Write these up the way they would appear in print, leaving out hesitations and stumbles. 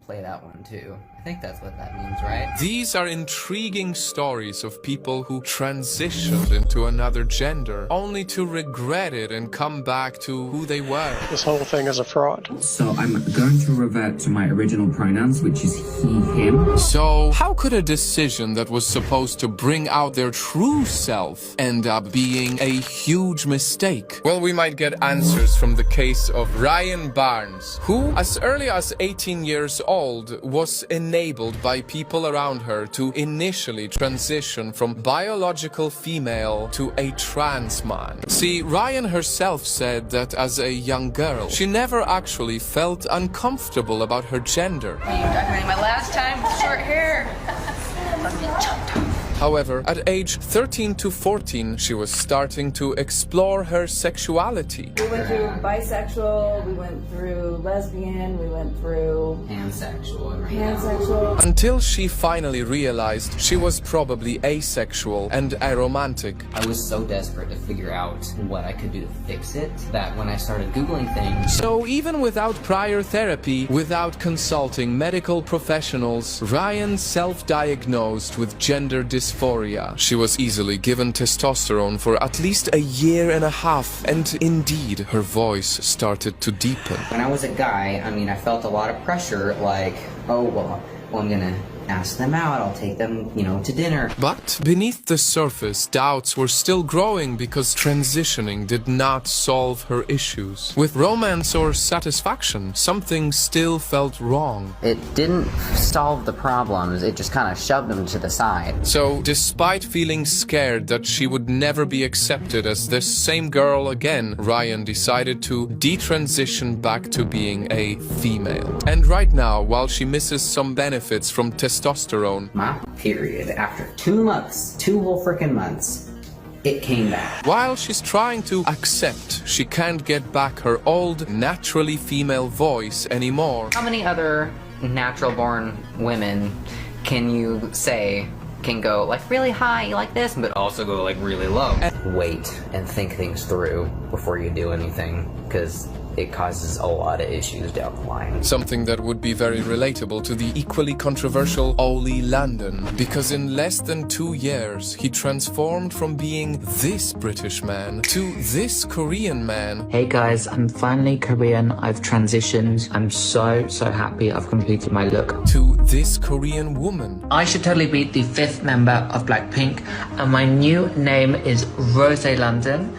play that one too. I think that's what that means, right? These are intriguing stories of people who transitioned into another gender, only to regret it and come back to who they were. This whole thing is a fraud. So I'm going to revert to my original pronouns, which is he, him. So how could a decision that was supposed to bring out their true self end up being a huge mistake? Well, we might get answers from the case of Ryan Barnes, who, as early as 18 years old, was enabled by people around her to initially transition from biological female to a trans man. See, Ryan herself said that as a young girl, she never actually felt uncomfortable about her gender. Are you documenting my last time with short hair? Let me chopped off. However, at age 13 to 14, she was starting to explore her sexuality. We went through bisexual, we went through lesbian, we went through pansexual. Until she finally realized she was probably asexual and aromantic. I was so desperate to figure out what I could do to fix it that when I started Googling things... So even without prior therapy, without consulting medical professionals, Ryan self-diagnosed with gender dysphoria. She was easily given testosterone for at least a year and a half, and indeed, her voice started to deepen. When I was a guy, I mean, I felt a lot of pressure, like, oh, well I'm gonna ask them out, I'll take them, to dinner. But beneath the surface, doubts were still growing because transitioning did not solve her issues. With romance or satisfaction, something still felt wrong. It didn't solve the problems, it just kind of shoved them to the side. So, despite feeling scared that she would never be accepted as this same girl again, Ryan decided to detransition back to being a female. And right now, while she misses some benefits from testosterone, my period, after 2 months, 2 whole freaking months, it came back. While she's trying to accept she can't get back her old, naturally female voice anymore. How many other natural-born women can you say can go like really high like this, but also go like really low? Wait and think things through before you do anything, because it causes a lot of issues down the line. Something that would be very relatable to the equally controversial Ollie Landon, because in less than 2 years, he transformed from being this British man to this Korean man. Hey guys, I'm finally Korean, I've transitioned, I'm so happy I've completed my look. To this Korean woman. I should totally be the 5th member of Blackpink, and my new name is Rose London.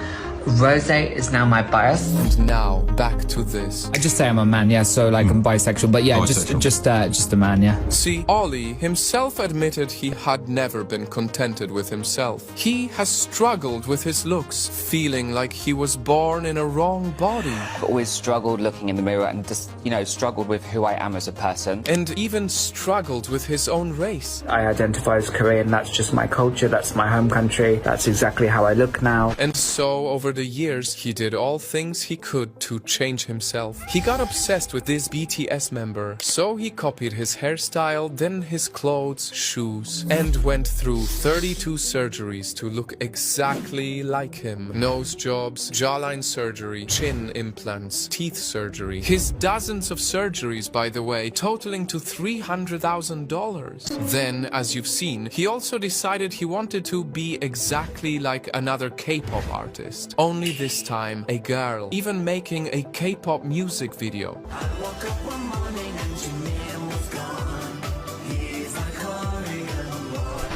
Rose is now my bias. And now, back to this. I just say I'm a man, yeah, so like I'm bisexual, but yeah, just a man, yeah. See, Ollie himself admitted he had never been contented with himself. He has struggled with his looks, feeling like he was born in a wrong body. I've always struggled looking in the mirror and just, struggled with who I am as a person. And even struggled with his own race. I identify as Korean, that's just my culture, that's my home country, that's exactly how I look now. And so, over the years, he did all things he could to change himself. He got obsessed with this BTS member, so he copied his hairstyle, then his clothes, shoes, and went through 32 surgeries to look exactly like him. Nose jobs, jawline surgery, chin implants, teeth surgery. His dozens of surgeries, by the way, totaling to $300,000. Then, as you've seen, he also decided he wanted to be exactly like another K-pop artist. Only this time, a girl, even making a K-pop music video.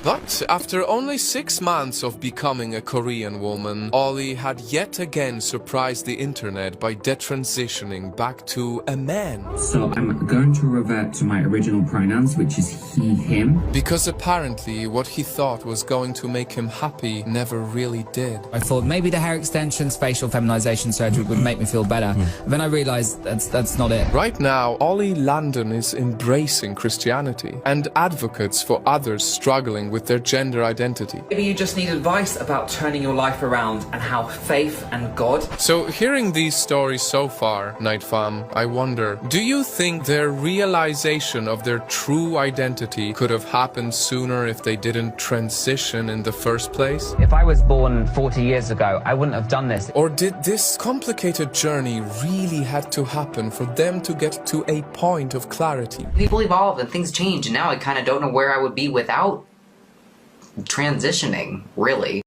But after only 6 months of becoming a Korean woman, Ollie had yet again surprised the internet by detransitioning back to a man. So I'm going to revert to my original pronouns, which is he, him. Because apparently what he thought was going to make him happy never really did. I thought maybe the hair extension, facial feminization surgery would make me feel better. Then I realized that's not it. Right now, Ollie Landon is embracing Christianity, and advocates for others struggling with with their gender identity. Maybe you just need advice about turning your life around and how faith and God. So hearing these stories so far, Night Fam, I wonder, do you think their realization of their true identity could have happened sooner if they didn't transition in the first place? If I was born 40 years ago, I wouldn't have done this. Or did this complicated journey really had to happen for them to get to a point of clarity? People evolve and things change, and now I kind of don't know where I would be without transitioning, really.